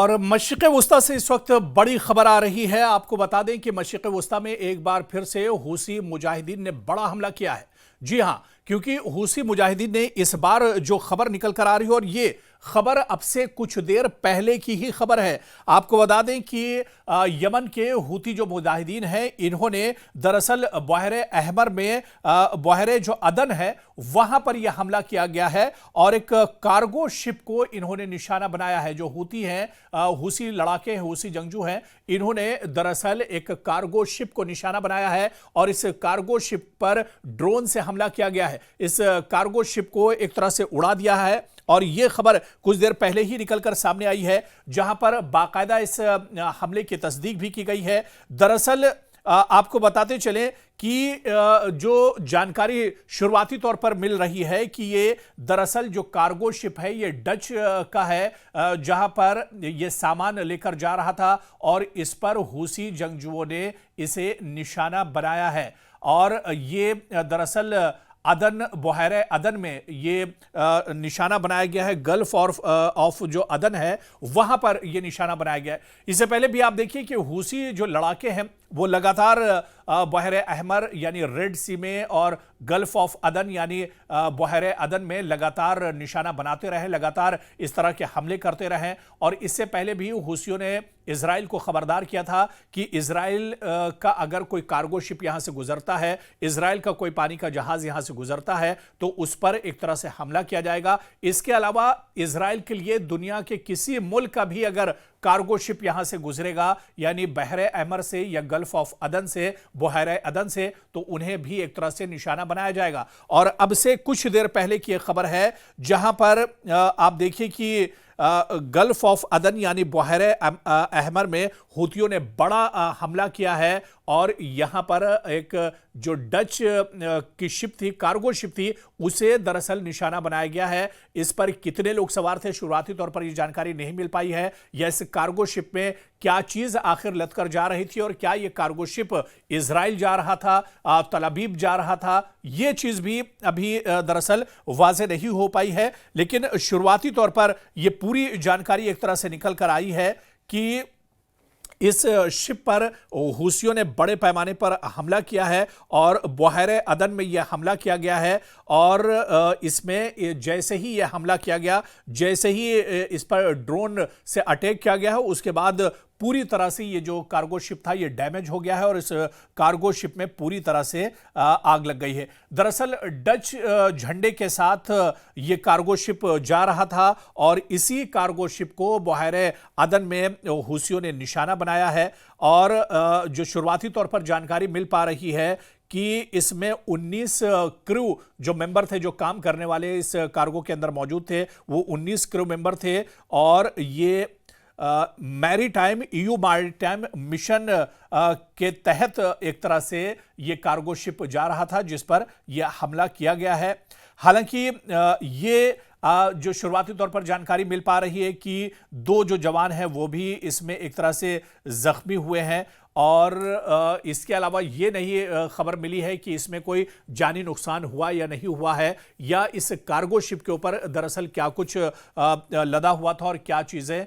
और मशरिक़ वुस्ता से इस वक्त बड़ी खबर आ रही है। आपको बता दें कि मशरिक़ वुस्ता में एक बार फिर से हूसी मुजाहिदीन ने बड़ा हमला किया है। जी हां, क्योंकि हूसी मुजाहिदीन ने इस बार जो खबर निकल कर आ रही है, और ये खबर अब से कुछ देर पहले की ही खबर है। आपको बता दें कि यमन के हूती जो मुजाहिदीन हैं, इन्होंने दरअसल बहरे अहमर में बहरे जो अदन है वहां पर यह हमला किया गया है और एक कार्गो शिप को इन्होंने निशाना बनाया है। जो हूती हैं, हूसी लड़ाके हैं, हूसी जंगजू हैं, इन्होंने दरअसल एक कार्गो शिप को निशाना बनाया है और इस कार्गो शिप पर ड्रोन से हमला किया गया है। इस कार्गो शिप को एक तरह से उड़ा दिया है और यह खबर कुछ देर पहले ही निकलकर सामने आई है, जहां पर बाकायदा इस हमले की तस्दीक भी की गई है। दरअसल आपको बताते चलें कि जो जानकारी शुरुआती तौर पर मिल रही है कि ये दरअसल जो कार्गो शिप है ये डच का है, जहां पर ये सामान लेकर जा रहा था और इस पर हूसी जंगजुओं ने इसे निशाना बनाया है। और ये दरअसल अदन, बहरे अदन में ये निशाना बनाया गया है। गल्फ ऑफ जो अदन है वहां पर यह निशाना बनाया गया है। इससे पहले भी आप देखिए कि हूसी जो लड़ाके हैं वो लगातार बहरे अहमर यानी रेड सी में और गल्फ ऑफ अदन यानी बहरे अदन में लगातार निशाना बनाते रहे, लगातार इस तरह के हमले करते रहे। और इससे पहले भी हूसियों ने इजराइल को खबरदार किया था कि इजराइल का अगर कोई कार्गो शिप यहां से गुजरता है, इजराइल का कोई पानी का जहाज यहां से गुजरता है, तो उस पर एक तरह से हमला किया जाएगा। इसके अलावा इजराइल के लिए दुनिया के किसी मुल्क का भी अगर कार्गो शिप यहां से गुजरेगा यानी बहरे अहमर से या गल्फ ऑफ अदन से, बहरे अदन से, तो उन्हें भी एक तरह से निशाना बनाया जाएगा। और अब से कुछ देर पहले की एक खबर है जहां पर आप देखिए कि गल्फ ऑफ अदन यानी बहरे अहमर में हूतियों ने बड़ा हमला किया है और यहां पर एक जो डच की शिप थी, कार्गो शिप थी, उसे दरअसल निशाना बनाया गया है। इस पर कितने लोग सवार थे शुरुआती तौर पर यह जानकारी नहीं मिल पाई है, या इस कार्गो शिप में क्या चीज आखिर लदकर जा रही थी और क्या यह कार्गो शिप इजराइल जा रहा था, तल अवीव जा रहा था, यह चीज भी अभी दरअसल वाज़ेह नहीं हो पाई है। लेकिन शुरुआती तौर पर यह पूरी जानकारी एक तरह से निकल कर आई है कि इस शिप पर हूसियों ने बड़े पैमाने पर हमला किया है और बहरे अदन में यह हमला किया गया है। और इसमें जैसे ही यह हमला किया गया, जैसे ही इस पर ड्रोन से अटैक किया गया है, उसके बाद पूरी तरह से ये जो कार्गो शिप था ये डैमेज हो गया है और इस कार्गो शिप में पूरी तरह से आग लग गई है। दरअसल डच झंडे के साथ ये कार्गो शिप जा रहा था और इसी कार्गो शिप को बहरे अदन में हूसियों ने निशाना बनाया है। और जो शुरुआती तौर पर जानकारी मिल पा रही है कि इसमें 19 क्रू जो मेंबर थे, जो काम करने वाले इस कार्गो के अंदर मौजूद थे, वो 19 क्रू मेंबर थे। और ये मैरीटाइम ईयू मैरीटाइम मिशन के तहत एक तरह से यह कार्गो शिप जा रहा था जिस पर यह हमला किया गया है। हालांकि ये जो शुरुआती तौर पर जानकारी मिल पा रही है कि 2 जो जवान हैं वो भी इसमें एक तरह से जख्मी हुए हैं। और इसके अलावा ये नहीं खबर मिली है कि इसमें कोई जानी नुकसान हुआ या नहीं हुआ है, या इस कार्गो शिप के ऊपर दरअसल क्या कुछ लदा हुआ था और क्या चीज़ें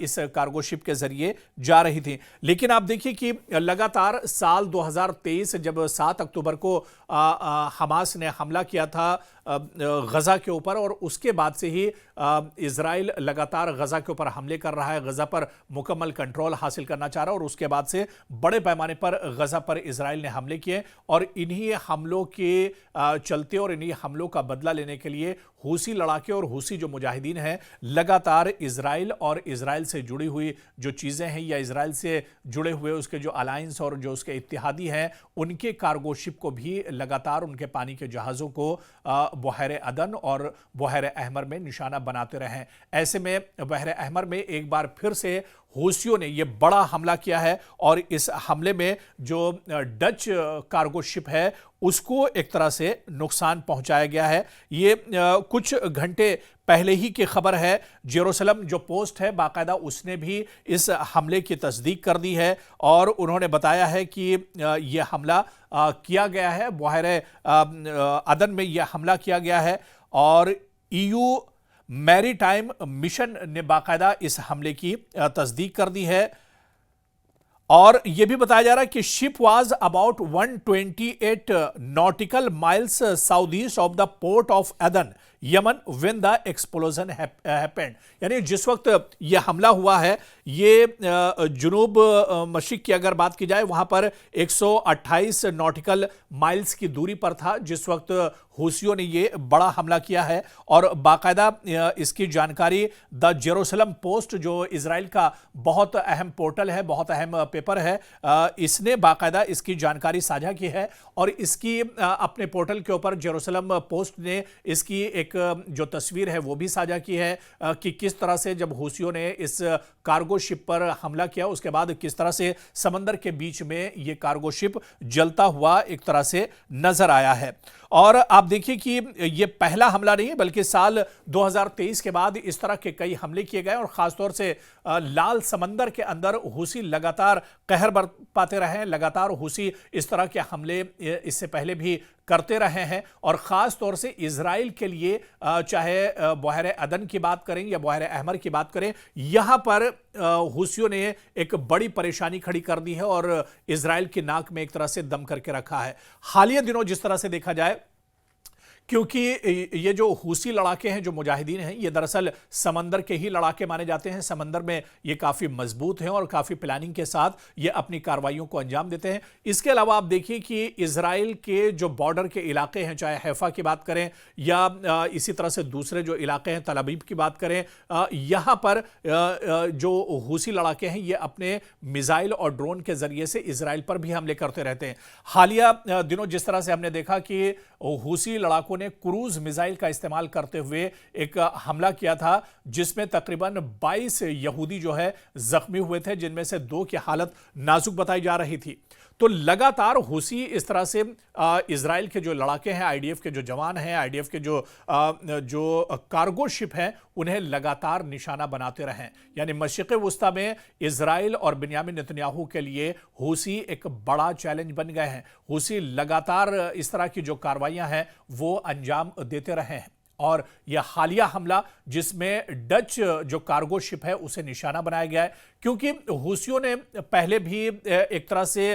इस कार्गो शिप के जरिए जा रही थी। लेकिन आप देखिए कि लगातार साल 2023 जब 7 अक्टूबर को हमास ने हमला किया था गजा के ऊपर, और उसके बाद से ही इजराइल लगातार गजा के ऊपर हमले कर रहा है, गजा पर मुकम्मल कंट्रोल हासिल करना चाह रहा है। और उसके बाद से बड़े पैमाने पर गजा पर इजराइल ने हमले किए और इन्हीं हमलों के चलते और इन्हीं हमलों का बदला लेने के लिए हूसी लड़ाके और हूसी जो मुजाहिदीन हैं लगातार इजराइल और इजराइल से जुड़ी हुई जो चीज़ें हैं या इजराइल से जुड़े हुए उसके जो अलायंस और जो उसके इत्तेहादी हैं, उनके कार्गो शिप को भी लगातार, उनके पानी के जहाज़ों को बहरे अदन और बहरे अहमर में निशाना बनाते रहे। ऐसे में बहरे अहमर में एक बार फिर से हूसियों ने यह बड़ा हमला किया है और इस हमले में जो डच कार्गो शिप है उसको एक तरह से नुकसान पहुंचाया गया है। ये कुछ घंटे पहले ही की खबर है। जेरूसलम जो पोस्ट है बाकायदा उसने भी इस हमले की तस्दीक कर दी है और उन्होंने बताया है कि यह हमला किया गया है, बहरे अदन में यह हमला किया गया है। और ईयू मैरीटाइम मिशन ने बाकायदा इस हमले की तस्दीक कर दी है और यह भी बताया जा रहा है कि ship was about 128 nautical miles south east of the port of Edan Yemen when the explosion happened. यानी जिस वक्त यह हमला हुआ है ये जुनूब मशरिक की अगर बात की जाए वहां पर 128 नॉटिकल माइल्स की दूरी पर था जिस वक्त हूसियों ने ये बड़ा हमला किया है। और बाकायदा इसकी जानकारी द जेरूसलम पोस्ट जो इजराइल का बहुत अहम पोर्टल है, बहुत अहम पेपर है, इसने बाकायदा इसकी जानकारी साझा की है और इसकी अपने पोर्टल के ऊपर जेरूसलम पोस्ट ने इसकी एक जो तस्वीर है वो भी साझा की है कि किस तरह से जब हूसियों ने इस कार्गो शिप पर हमला किया उसके बाद किस तरह से समंदर के बीच में ये कार्गो शिप जलता हुआ एक तरह से नजर आया है। और आप देखिए कि ये पहला हमला नहीं है बल्कि साल 2023 के बाद इस तरह के कई हमले किए गए और खासतौर से लाल समंदर के अंदर हूसी लगातार कहर बरपाते रहे हैं। लगातार हूसी इस तरह के हमले इससे पहले भी करते रहे हैं और ख़ास तौर से इजराइल के लिए चाहे बहर अदन की बात करें या बहर अहमर की बात करें, यहाँ पर हूसियों ने एक बड़ी परेशानी खड़ी कर दी है और इजराइल की नाक में एक तरह से दम करके रखा है। हालिया दिनों जिस तरह से देखा जाए, क्योंकि ये जो हूसी लड़ाके हैं, जो मुजाहिदीन हैं, ये दरअसल समंदर के ही लड़ाके माने जाते हैं। समंदर में ये काफ़ी मजबूत हैं और काफ़ी प्लानिंग के साथ ये अपनी कार्रवाइयों को अंजाम देते हैं। इसके अलावा आप देखिए कि इजराइल के जो बॉर्डर के इलाके हैं, चाहे हैफा की बात करें या इसी तरह से दूसरे जो इलाके हैं, तल अबीब की बात करें, यहाँ पर जो हूसी लड़ाके हैं ये अपने मिसाइल और ड्रोन के जरिए से इजराइल पर भी हमले करते रहते हैं। हालिया दिनों जिस तरह से हमने देखा कि हूसी लड़ाकों ने क्रूज मिसाइल का इस्तेमाल करते हुए एक हमला किया था जिसमें तकरीबन 22 यहूदी जो है जख्मी हुए थे, जिनमें से 2 की हालत नाजुक बताई जा रही थी। तो लगातार हूसी इस तरह से इजराइल के जो लड़ाके हैं, आईडीएफ के जो जवान हैं, आईडीएफ के जो कार्गो शिप हैं, उन्हें लगातार निशाना बनाते रहें। यानी मशरिक़ वुस्ता में इजराइल और बिन्यामिन नेतन्याहू के लिए हूसी एक बड़ा चैलेंज बन गए हैं। हूसी लगातार इस तरह की जो कार्रवाइयां हैं वो अंजाम देते रहे हैं और यह हालिया हमला जिसमें डच जो कार्गो शिप है उसे निशाना बनाया गया है, क्योंकि हूसियों ने पहले भी एक तरह से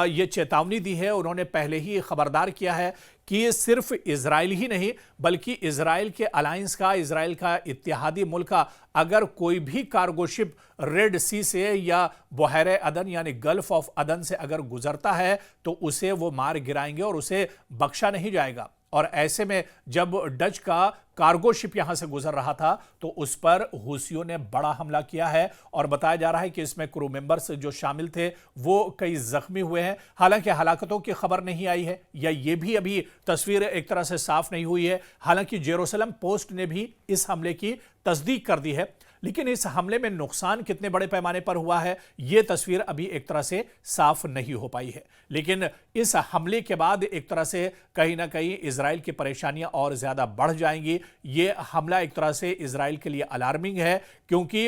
ये चेतावनी दी है। उन्होंने पहले ही खबरदार किया है कि सिर्फ इजराइल ही नहीं बल्कि इजराइल के अलायंस का, इजराइल का इत्तेहादी मुल्क का अगर कोई भी कार्गो शिप रेड सी से या बहर अदन यानी गल्फ ऑफ अदन से अगर गुजरता है तो उसे वो मार गिराएंगे और उसे बख्शा नहीं जाएगा। और ऐसे में जब डच का कार्गो शिप यहां से गुजर रहा था तो उस पर हूसियों ने बड़ा हमला किया है और बताया जा रहा है कि इसमें क्रू मेंबर्स जो शामिल थे वो कई जख्मी हुए हैं। हालांकि हलाकतों की खबर नहीं आई है या ये भी अभी तस्वीर एक तरह से साफ नहीं हुई है। हालांकि जेरूसलम पोस्ट ने भी इस हमले की तस्दीक कर दी है, लेकिन इस हमले में नुकसान कितने बड़े पैमाने पर हुआ है यह तस्वीर अभी एक तरह से साफ नहीं हो पाई है। लेकिन इस हमले के बाद एक तरह से कहीं ना कहीं इजराइल की परेशानियां और ज्यादा बढ़ जाएंगी। यह हमला एक तरह से इजराइल के लिए अलार्मिंग है, क्योंकि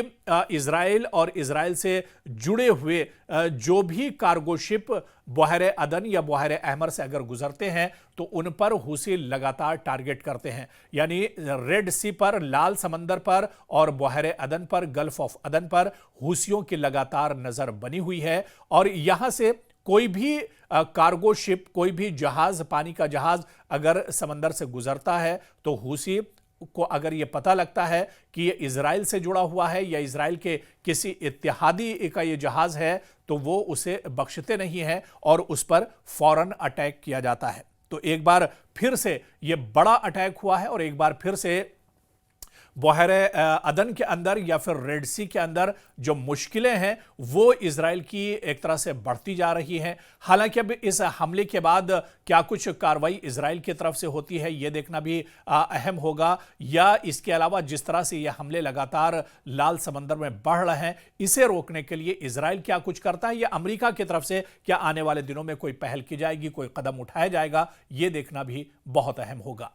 इजराइल और इजराइल से जुड़े हुए जो भी कार्गो शिप बहर अदन या बहर अहमर से अगर गुजरते हैं तो उन पर हूसी लगातार टारगेट करते हैं। यानी रेड सी पर, लाल समंदर पर और बहर अदन पर, गल्फ ऑफ अदन पर हूसियों की लगातार नजर बनी हुई है। और यहां से कोई भी कार्गो शिप, कोई भी जहाज, पानी का जहाज अगर समंदर से गुजरता है तो हूसी को अगर ये पता लगता है कि ये इजराइल से जुड़ा हुआ है या इजराइल के किसी इत्तेहादी का ये जहाज है तो वो उसे बख्शते नहीं हैं और उस पर फौरन अटैक किया जाता है। तो एक बार फिर से ये बड़ा अटैक हुआ है और एक बार फिर से बहर अदन के अंदर या फिर रेड सी के अंदर जो मुश्किलें हैं वो इजराइल की एक तरह से बढ़ती जा रही हैं। हालांकि अब इस हमले के बाद क्या कुछ कार्रवाई इजराइल की तरफ से होती है ये देखना भी अहम होगा, या इसके अलावा जिस तरह से ये हमले लगातार लाल समंदर में बढ़ रहे हैं इसे रोकने के लिए इजराइल क्या कुछ करता है, या अमेरिका की तरफ से क्या आने वाले दिनों में कोई पहल की जाएगी, कोई कदम उठाया जाएगा, ये देखना भी बहुत अहम होगा।